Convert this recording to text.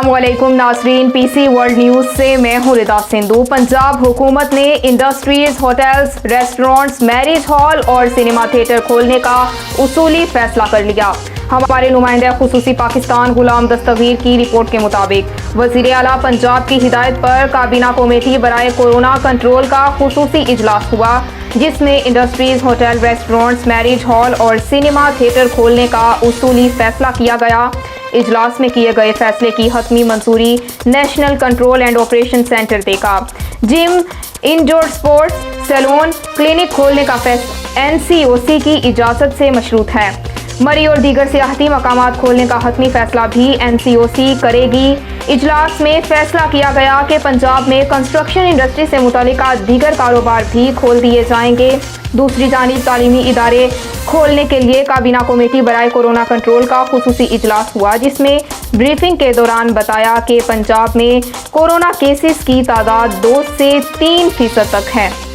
अस्सलाम वालेकुम नाज़रीन, पीसी वर्ल्ड न्यूज़ से मैं हूँ रिदा सिंधु। पंजाब हुकूमत ने industries, hotels, restaurants, marriage hall और सिनेमा थिएटर खोलने का उसूली फैसला कर लिया। हमारे नुमाइंदा खुसूसी पाकिस्तान गुलाम दस्तगीर की रिपोर्ट के मुताबिक वज़ीर आला पंजाब की हिदायत पर काबीना कमेटी बराए कोरोना कंट्रोल का खुसूसी इजलास हुआ, जिसमें industries, hotel, restaurants, marriage hall और सिनेमा थिएटर खोलने का उसूली फैसला किया गया। इजलास में किए गए फैसले की हतमी मंजूरी national control and operation centre देगा। Gym, indoor sports, salon, clinic खोलने का फैसला NCOC की इजाज़त से मशरूत है। मरी और दीगर सियाहती मकामात खोलने का हतमी फैसला भी NCOC करेगी। इजलास में फैसला किया गया कि पंजाब में कंस्ट्रक्शन इंडस्ट्री से मुतालिका दीगर कारोबार भी खोल दिए जाएंगे। दूसरी जानिब तालीमी इदारे खोलने के लिए काबीना कमेटी बराए कोरोना कंट्रोल का खुसूसी इजलास हुआ, जिसमें ब्रीफिंग के दौरान बताया कि पंजाब में कोरोना केसेस की तादाद 2 से 3% तक है।